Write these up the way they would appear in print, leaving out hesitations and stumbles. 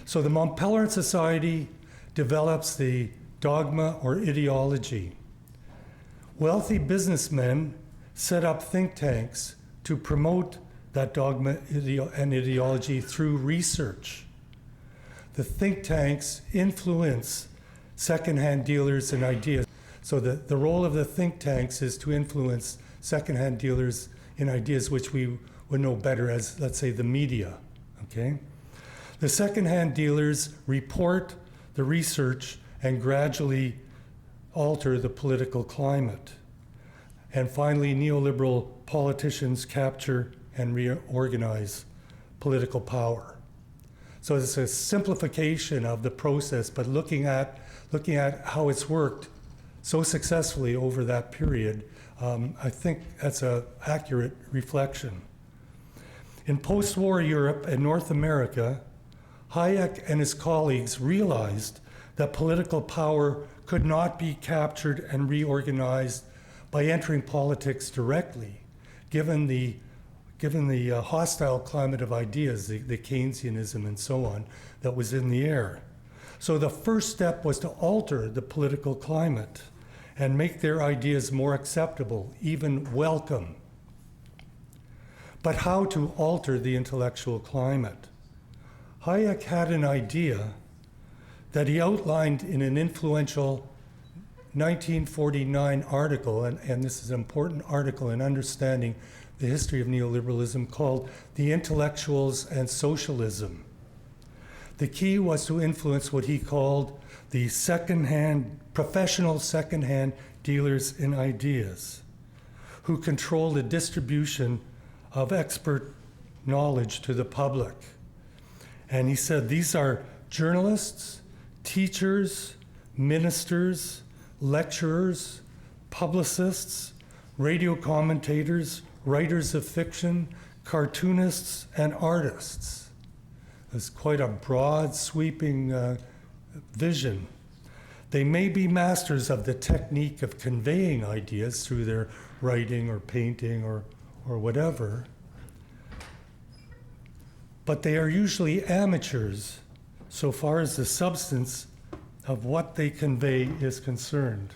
So the Montpellier Society develops the dogma or ideology. Wealthy businessmen set up think tanks to promote that dogma and ideology through research. The think tanks influence secondhand dealers in ideas. So the role of the think tanks is to influence secondhand dealers in ideas, which we would know better as, let's say, the media, okay? The secondhand dealers report the research and gradually alter the political climate. And finally, neoliberal politicians capture and reorganize political power. So it's a simplification of the process, but looking at how it's worked so successfully over that period, I think that's an accurate reflection. In post-war Europe and North America, Hayek and his colleagues realized that political power could not be captured and reorganized by entering politics directly, given the hostile climate of ideas, the Keynesianism and so on, that was in the air. So the first step was to alter the political climate and make their ideas more acceptable, even welcome. But how to alter the intellectual climate? Hayek had an idea that he outlined in an influential 1949 article, and this is an important article in understanding the history of neoliberalism, called The Intellectuals and Socialism. The key was to influence what he called the professional secondhand dealers in ideas, who control the distribution of expert knowledge to the public. And he said these are journalists, teachers, ministers, lecturers, publicists, radio commentators, writers of fiction, cartoonists, and artists. It's quite a broad, sweeping vision. They may be masters of the technique of conveying ideas through their writing or painting or whatever, but they are usually amateurs so far as the substance of what they convey is concerned.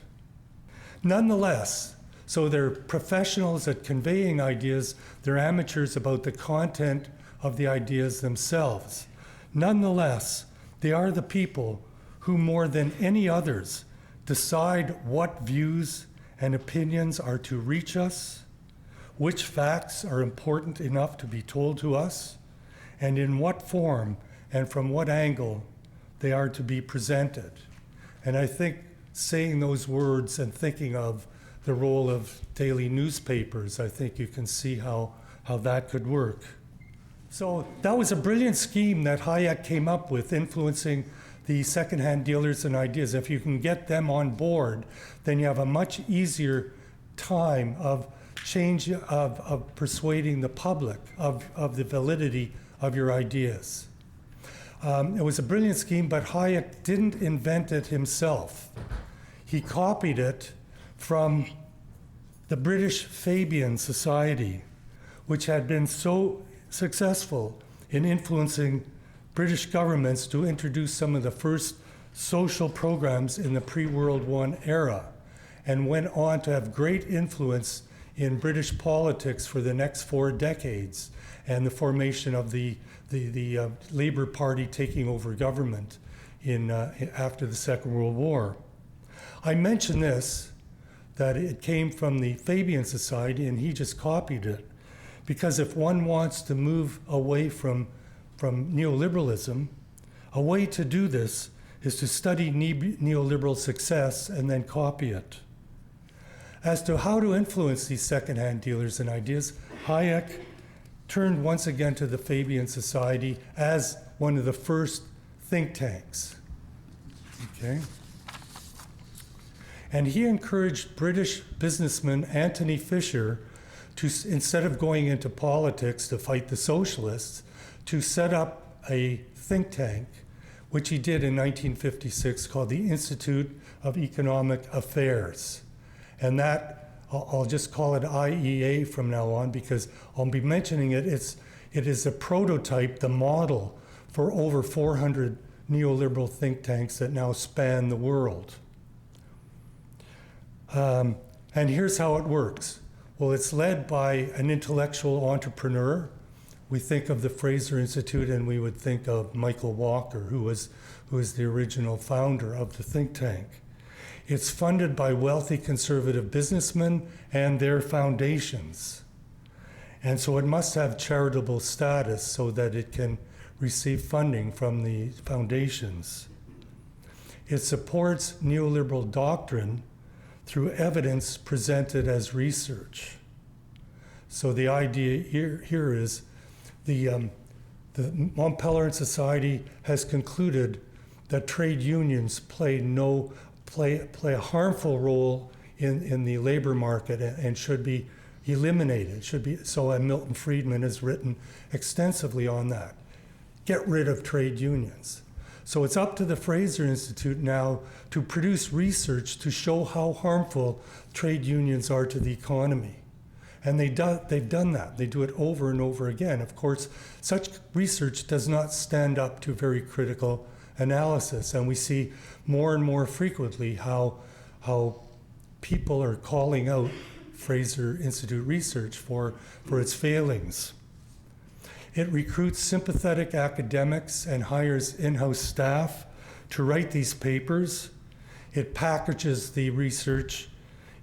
Nonetheless, so they're professionals at conveying ideas, they're amateurs about the content of the ideas themselves. Nonetheless, they are the people who more than any others decide what views and opinions are to reach us, which facts are important enough to be told to us, and in what form and from what angle they are to be presented. And I think saying those words and thinking of the role of daily newspapers, I think you can see how that could work. So that was a brilliant scheme that Hayek came up with, influencing the secondhand dealers in ideas. If you can get them on board, then you have a much easier time of persuading the public of the validity of your ideas. It was a brilliant scheme, but Hayek didn't invent it himself. He copied it from the British Fabian Society, which had been so successful in influencing British governments to introduce some of the first social programs in the pre-World War era, and went on to have great influence in British politics for the next 4 decades, and the formation of the Labour Party taking over government after the Second World War. I mention this, that it came from the Fabian Society, and he just copied it, because if one wants to move away from neoliberalism, a way to do this is to study neoliberal success and then copy it. As to how to influence these secondhand dealers in ideas, Hayek turned once again to the Fabian Society as one of the first think tanks. Okay? And he encouraged British businessman Anthony Fisher to, instead of going into politics to fight the socialists, to set up a think tank, which he did in 1956, called the Institute of Economic Affairs. And that, I'll just call it IEA from now on, because I'll be mentioning it. It is a prototype, the model for over 400 neoliberal think tanks that now span the world. And here's how it works. Well, it's led by an intellectual entrepreneur. We think of the Fraser Institute and we would think of Michael Walker, who is the original founder of the think tank. It's funded by wealthy conservative businessmen and their foundations. And so it must have charitable status so that it can receive funding from the foundations. It supports neoliberal doctrine through evidence presented as research. So the idea here is the Mont Pelerin Society has concluded that trade unions play a harmful role in the labor market and should be eliminated. And Milton Friedman has written extensively on that. Get rid of trade unions. So it's up to the Fraser Institute now to produce research to show how harmful trade unions are to the economy. And they've done that. They do it over and over again. Of course, such research does not stand up to very critical analysis. And we see more and more frequently how people are calling out Fraser Institute research for its failings. It recruits sympathetic academics and hires in-house staff to write these papers. It packages the research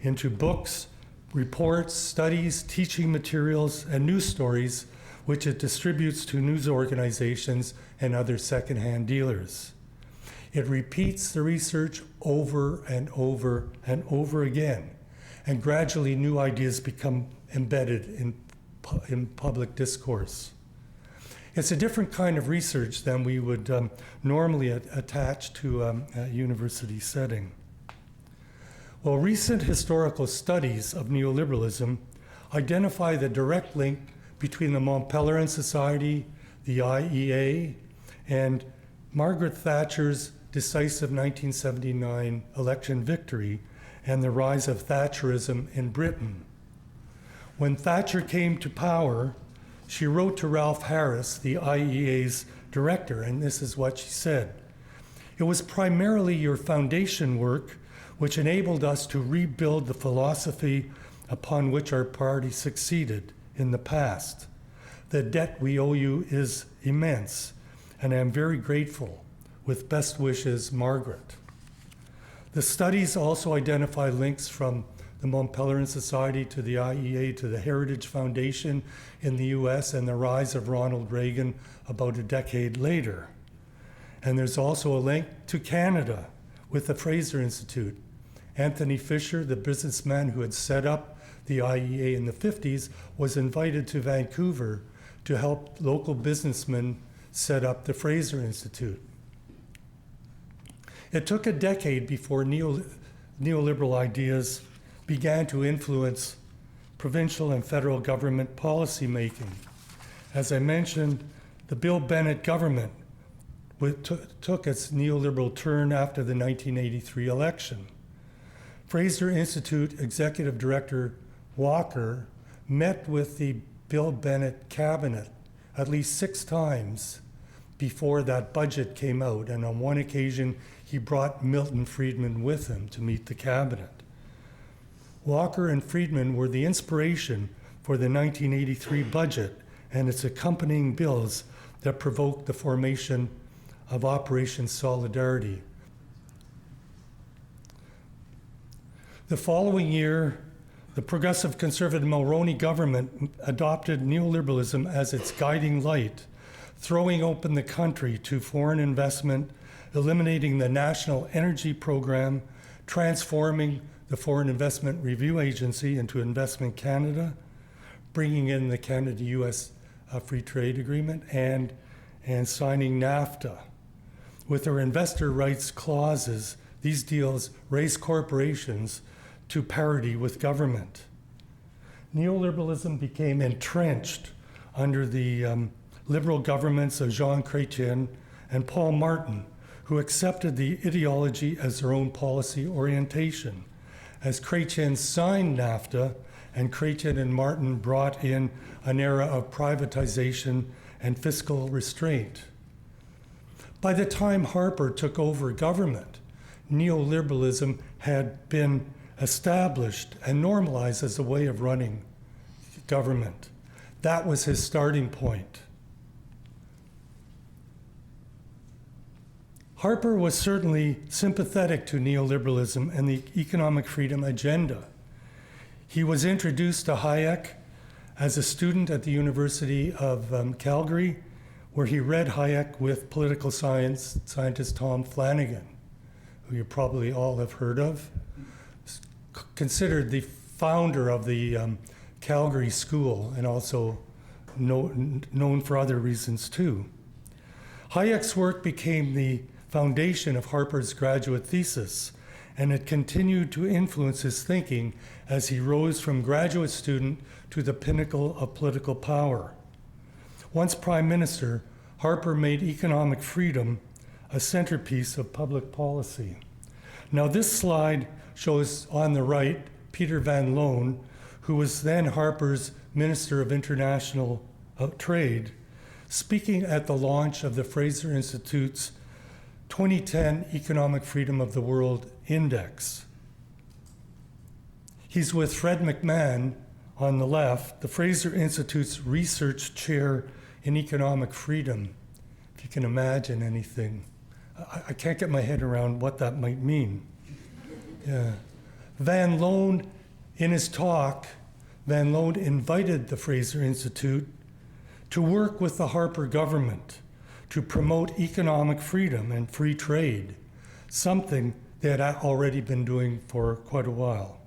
into books, reports, studies, teaching materials, and news stories, which it distributes to news organizations and other secondhand dealers. It repeats the research over and over and over again, and gradually new ideas become embedded in public discourse. It's a different kind of research than we would normally attach to a university setting. Well, recent historical studies of neoliberalism identify the direct link between the Mont Pelerin Society, the IEA, and Margaret Thatcher's decisive 1979 election victory and the rise of Thatcherism in Britain. When Thatcher came to power, she wrote to Ralph Harris, the IEA's director, and this is what she said. It was primarily your foundation work which enabled us to rebuild the philosophy upon which our party succeeded in the past. The debt we owe you is immense, and I am very grateful. With best wishes, Margaret. The studies also identify links from the Mont Pelerin Society to the IEA to the Heritage Foundation in the US and the rise of Ronald Reagan about a decade later. And there's also a link to Canada with the Fraser Institute. Anthony Fisher, the businessman who had set up the IEA in the 50s, was invited to Vancouver to help local businessmen set up the Fraser Institute. It took a decade before neoliberal ideas began to influence provincial and federal government policy making. As I mentioned, the Bill Bennett government took its neoliberal turn after the 1983 election. Fraser Institute Executive Director Walker met with the Bill Bennett cabinet at least 6 times before that budget came out, and on one occasion he brought Milton Friedman with him to meet the cabinet. Walker and Friedman were the inspiration for the 1983 budget and its accompanying bills that provoked the formation of Operation Solidarity. The following year, the progressive conservative Mulroney government adopted neoliberalism as its guiding light, throwing open the country to foreign investment, eliminating the National Energy Program, transforming the Foreign Investment Review Agency into Investment Canada, bringing in the Canada-US Free Trade Agreement, and signing NAFTA. With their investor rights clauses, these deals raise corporations to parity with government. Neoliberalism became entrenched under the liberal governments of Jean Chrétien and Paul Martin, who accepted the ideology as their own policy orientation. As Chrétien signed NAFTA, and Chrétien and Martin brought in an era of privatization and fiscal restraint. By the time Harper took over government, neoliberalism had been established and normalized as a way of running government. That was his starting point. Harper was certainly sympathetic to neoliberalism and the economic freedom agenda. He was introduced to Hayek as a student at the University of Calgary, where he read Hayek with political scientist Tom Flanagan, who you probably all have heard of, considered the founder of the Calgary School, and also known for other reasons too. Hayek's work became the foundation of Harper's graduate thesis, and it continued to influence his thinking as he rose from graduate student to the pinnacle of political power. Once Prime Minister, Harper made economic freedom a centerpiece of public policy. Now this slide shows on the right Peter Van Loan, who was then Harper's Minister of International Trade, speaking at the launch of the Fraser Institute's 2010 Economic Freedom of the World Index. He's with Fred McMahon on the left, the Fraser Institute's research chair in economic freedom. If you can imagine anything. I can't get my head around what that might mean. Yeah. Van Loan, in his talk, Van Loan invited the Fraser Institute to work with the Harper government to promote economic freedom and free trade, something they had already been doing for quite a while.